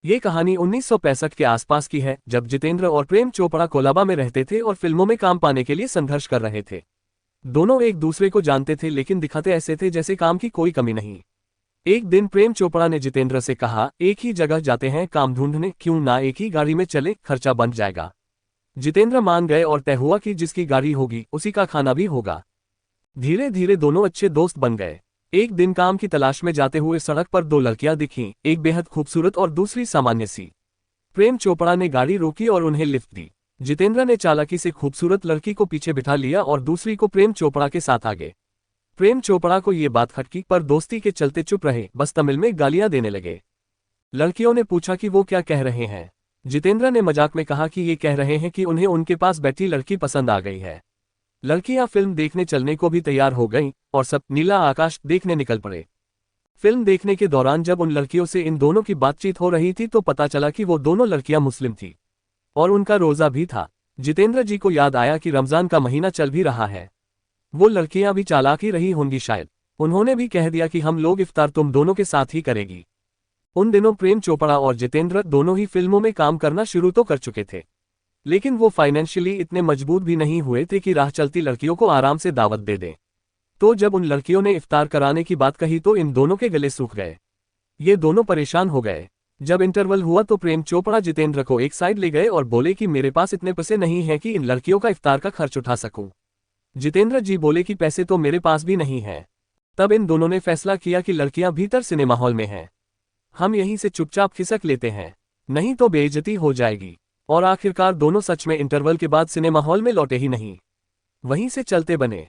ये कहानी 1965 के आसपास की है, जब जितेंद्र और प्रेम चोपड़ा कोलाबा में रहते थे और फिल्मों में काम पाने के लिए संघर्ष कर रहे थे। दोनों एक दूसरे को जानते थे लेकिन दिखाते ऐसे थे जैसे काम की कोई कमी नहीं। एक दिन प्रेम चोपड़ा ने जितेंद्र से कहा, एक ही जगह जाते हैं काम ढूंढने, क्यों ना एक ही गाड़ी में चले, खर्चा बन जाएगा। जितेंद्र मान गए और तय हुआ कि जिसकी गाड़ी होगी उसी का खाना भी होगा। धीरे धीरे दोनों अच्छे दोस्त बन गए। एक दिन काम की तलाश में जाते हुए सड़क पर दो लड़कियां दिखीं, एक बेहद खूबसूरत और दूसरी सामान्य सी। प्रेम चोपड़ा ने गाड़ी रोकी और उन्हें लिफ्ट दी। जितेंद्र ने चालाकी से खूबसूरत लड़की को पीछे बिठा लिया और दूसरी को प्रेम चोपड़ा के साथ आगे। प्रेम चोपड़ा को ये बात खटकी पर दोस्ती के चलते चुप रहे, बस तमिल में गालियां देने लगे। लड़कियों ने पूछा कि वो क्या कह रहे हैं। जितेंद्र ने मजाक में कहा कि ये कह रहे हैं कि उन्हें उनके पास बैठी लड़की पसंद आ गई है। लड़कियां फिल्म देखने चलने को भी तैयार हो गईं और सब नीला आकाश देखने निकल पड़े। फिल्म देखने के दौरान जब उन लड़कियों से इन दोनों की बातचीत हो रही थी तो पता चला कि वो दोनों लड़कियां मुस्लिम थी और उनका रोजा भी था। जितेंद्र जी को याद आया कि रमजान का महीना चल भी रहा है। वो लड़कियां भी चालाक ही रही होंगी शायद। उन्होंने भी कह दिया कि हम लोग इफ्तार तुम दोनों के साथ ही करेगी। उन दिनों प्रेम चोपड़ा और जितेंद्र दोनों ही फिल्मों में काम करना शुरू तो कर चुके थे, लेकिन वो फाइनेंशियली इतने मजबूत भी नहीं हुए थे कि राह चलती लड़कियों को आराम से दावत दे दें। तो जब उन लड़कियों ने इफ्तार कराने की बात कही तो इन दोनों के गले सूख गए। ये दोनों परेशान हो गए। जब इंटरवल हुआ तो प्रेम चोपड़ा जितेंद्र को एक साइड ले गए और बोले कि मेरे पास इतने पैसे नहीं हैं कि इन लड़कियों का इफ्तार का खर्च उठा सकूं। जितेंद्र जी बोले कि पैसे तो मेरे पास भी नहीं हैं। तब इन दोनों ने फैसला किया कि लड़कियां भीतर सिनेमा हॉल में हैं, हम यहीं से चुपचाप खिसक लेते हैं, नहीं तो बेइज्जती हो जाएगी। और आखिरकार दोनों सच में इंटरवल के बाद सिनेमा हॉल में लौटे ही नहीं, वहीं से चलते बने।